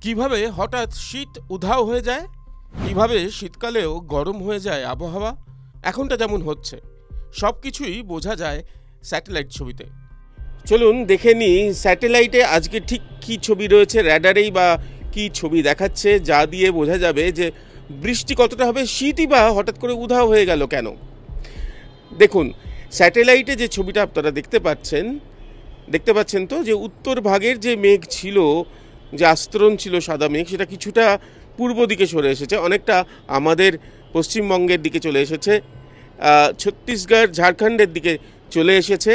কিভাবে হঠাৎ শীত উধাও হয়ে যায়, কিভাবে শীতকালেও গরম হয়ে যায় আবহাওয়া, এখনটা যেমন হচ্ছে সব কিছুই বোঝা যায় স্যাটেলাইট ছবিতে। চলুন দেখে নিই স্যাটেলাইটে আজকে ঠিক কী ছবি রয়েছে, র্যাডারেই বা কী ছবি দেখাচ্ছে যা দিয়ে বোঝা যাবে যে বৃষ্টি কতটা হবে, শীতই বা হঠাৎ করে উধাও হয়ে গেল কেন। দেখুন স্যাটেলাইটে যে ছবিটা আপনারা দেখতে পাচ্ছেন তো যে উত্তর ভাগের যে মেঘ ছিল, যে আস্তরণ ছিল সাদা মেঘ, সেটা কিছুটা পূর্ব দিকে সরে এসেছে, অনেকটা আমাদের পশ্চিমবঙ্গের দিকে চলে এসেছে, ছত্তিশগড় ঝাড়খণ্ডের দিকে চলে এসেছে।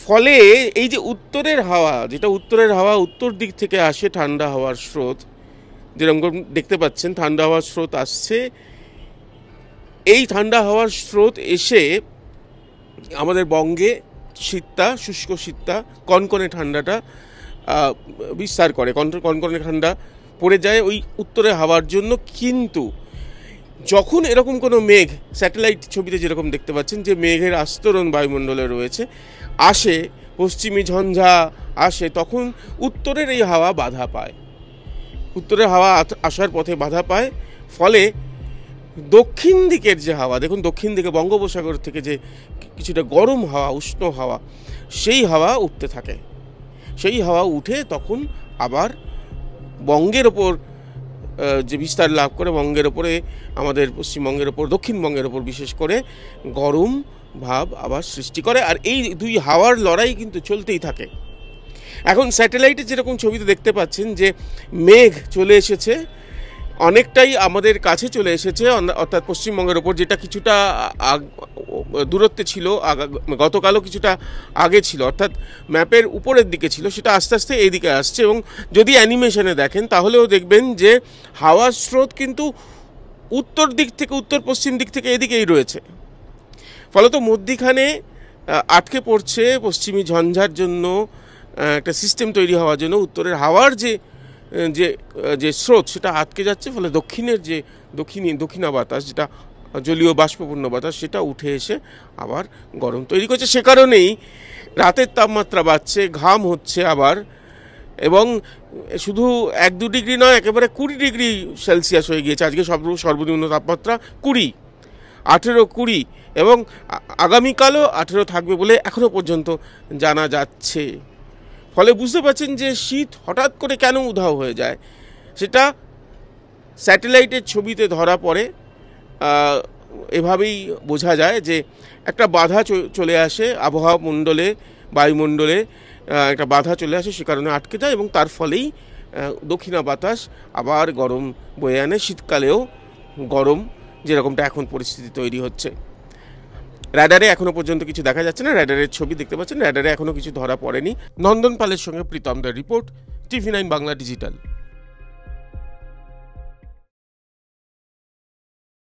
ফলে এই যে উত্তরের হাওয়া, উত্তর দিক থেকে আসে ঠান্ডা হাওয়ার স্রোত, যেরকম দেখতে পাচ্ছেন ঠান্ডা হাওয়ার স্রোত আসছে। এই ঠান্ডা হাওয়ার স্রোত এসে আমাদের বঙ্গে শীতটা, শুষ্ক শীতটা, কনকনে ঠান্ডাটা বিস্তার করে, কনকনে ঠান্ডা পড়ে যায় ওই উত্তরে হাওয়ার জন্য। কিন্তু যখন এরকম কোনো মেঘ, স্যাটেলাইট ছবিতে যেরকম দেখতে পাচ্ছেন যে মেঘের আস্তরণ বায়ুমণ্ডলে রয়েছে, আসে পশ্চিমী ঝঞ্ঝা আসে, তখন উত্তরের এই হাওয়া বাধা পায়, উত্তরের হাওয়া আসার পথে বাধা পায়। ফলে দক্ষিণ দিকের যে হাওয়া, দেখুন দক্ষিণ দিকে বঙ্গোপসাগর থেকে যে কিছুটা গরম হাওয়া, উষ্ণ হাওয়া, সেই হাওয়া উঠতে থাকে। সেই হাওয়া উঠে তখন আবার বঙ্গের ওপর যে বিস্তার লাভ করে, বঙ্গের ওপরে, আমাদের পশ্চিমবঙ্গের ওপর, দক্ষিণবঙ্গের ওপর বিশেষ করে গরম ভাব আবার সৃষ্টি করে। আর এই দুই হাওয়ার লড়াই কিন্তু চলতেই থাকে। এখন স্যাটেলাইটে যেরকম ছবিতে দেখতে পাচ্ছেন যে মেঘ চলে এসেছে, অনেকটাই আমাদের কাছে চলে এসেছে, অর্থাৎ পশ্চিমবঙ্গের ওপর, যেটা কিছুটা দূরত্বে ছিল, গতকালও কিছুটা আগে ছিল, অর্থাৎ ম্যাপের উপরের দিকে ছিল, সেটা আস্তে আস্তে এই দিকে আসছে। এবং যদি অ্যানিমেশনে দেখেন তাহলেও দেখবেন যে হাওয়ার স্রোত কিন্তু উত্তর দিক থেকে, উত্তর পশ্চিম দিক থেকে এদিকেই রয়েছে। ফলত মধ্যিখানে আটকে পড়ছে পশ্চিমী ঝঞ্ঝার জন্য একটা সিস্টেম তৈরি হওয়ার জন্য উত্তরের হাওয়ার যে স্রোত, সেটা আটকে যাচ্ছে। ফলে দক্ষিণের যে দক্ষিণা বাতাস, যেটা জলীয় বাষ্পপূর্ণ বাতাস, সেটা উঠে এসে আবার গরম তৈরি করছে। সে কারণেই রাতের তাপমাত্রা বাড়ছে, ঘাম হচ্ছে আবার, এবং শুধু 1-2 ডিগ্রি নয়, একেবারে 20 ডিগ্রি সেলসিয়াস হয়ে গিয়েছে আজকে সর্বনিম্ন তাপমাত্রা। 18-20 এবং আগামীকালও 18 থাকবে বলে এখনও পর্যন্ত জানা যাচ্ছে। ফলে বুঝতে পারছেন যে শীত হঠাৎ করে কেন উধাও হয়ে যায়, সেটা স্যাটেলাইটের ছবিতে ধরা পড়ে। এভাবেই বোঝা যায় যে একটা বাধা চলে আসে আবহাওয়া মণ্ডলে, বায়ুমণ্ডলে একটা বাধা চলে আসে, সে কারণে আটকে যায়, এবং তার ফলেই দক্ষিণা বাতাস আবার গরম বয়ে আনে। শীতকালেও গরম, যেরকমটা এখন পরিস্থিতি তৈরি হচ্ছে। র্যাডারে এখনও পর্যন্ত কিছু দেখা যাচ্ছে না, র্যাডারের ছবি দেখতে পাচ্ছেন, র্যাডারে এখনও কিছু ধরা পড়েনি। নন্দন পালের সঙ্গে প্রীতমদার রিপোর্ট, TV9 বাংলা ডিজিটাল।